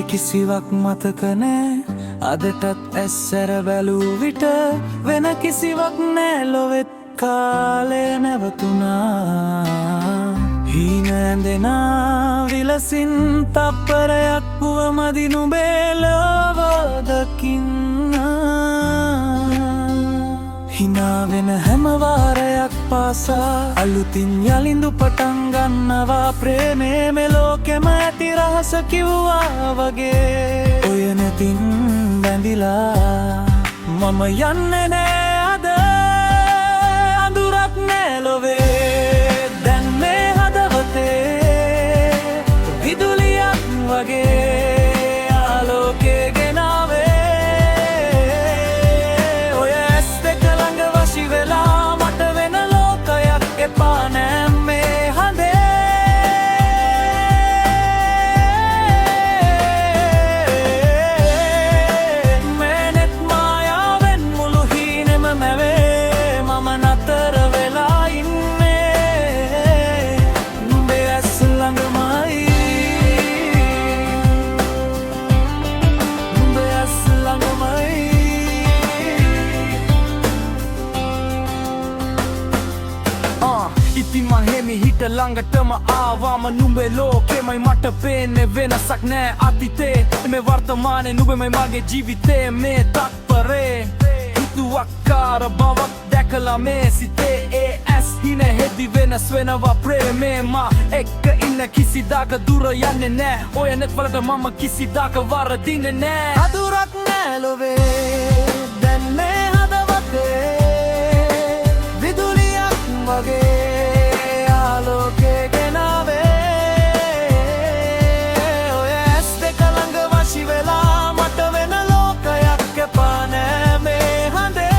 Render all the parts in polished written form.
කිසිවක් මතක නෑ අදටත් ඇස්සැර බැලූ විට වෙන කිසිවක් නෑ ලොවෙත් කාලය නැවතුනා හීන ඇඳෙනා විලසින් තප්පරයක් පුවමදි නුඹේ ලොව දකින්න හිනාවෙන හැම වාරයක් පාසා අලුතින් යලිඳු පටන් ගන්නවා ප්‍රේමේ මෙලෝකෙම ඇති රහස කිව්වා වගේ ඔය නැතින් බැඳිලා මම යන්නේ නෑ අද අඳුරක් නෑ ලොවේ දැන් මේ හදවතේ විදුලියක් වගේ ආලෝකේ ගෙනාවේ ඔය ඇස් දෙක ළඟ වශි වෙලා මට වෙන ලෝකයක් එපා නෑ මේ හදේ මේනෙත් මායාවෙන් මුළු හීනෙම මැවේ මම නතර වෙලා ඉන්නේ නුඹේ ඇස් ළඟමයි නුඹේ ඇස් ළඟමයි ඉතින් මං හෙමි හිට ළඟටම ආවාම නුඹේ ලෝකෙමයි මට පේන්නේ වෙනසක් නෑ අතීතේ මේ වර්තමානේ නුඹමයි මගේ ජීවිතේ මේ තත්පරේ හිතුවක්කාර බවක් දැකලා මේ සිතේ ඒ ඇස් හින හෙදි වෙනස් වෙනවා ප්‍රේමේ මා එක්ක ඉන්න කිසිදාක දුර යන්නේ නෑ ඔය නෙත් වලට මම කිසිදාක වරදින්නේ නෑ අඳුරක් නෑ ලොවේ දැන් මේ හදවතේ විදුලියක් වගේ ආලෝකේ ගෙනාවේ ඔය ඇස් දෙක ළඟ වශි වෙලා මට වෙන ලෝකයක් එපා නෑ මේ හදේ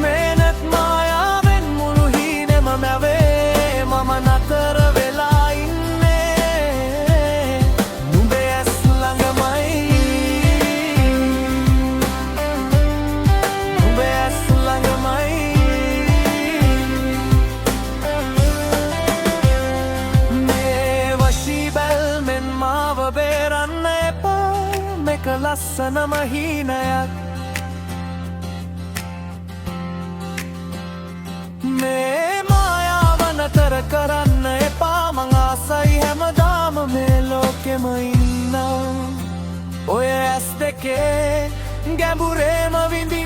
මේනෙත් මායාවෙන් මුළු හීනෙම මැවේ මම නතර වෙලා ඉන්නේ නුඹේ ඇස් ළඟමයි නුඹේ ඇස් ළඟමයි මේ වශී බැල්මෙන් මාව බේරන්න එපා මේක ලස්සනම හීනයක් මේ මායාව නතර කරන්න එපා මං ආසයි හැමදාම මේ ලෝකෙම ඉන්න ඔය ඇස් දෙකේ ගැඹුරේම විඳි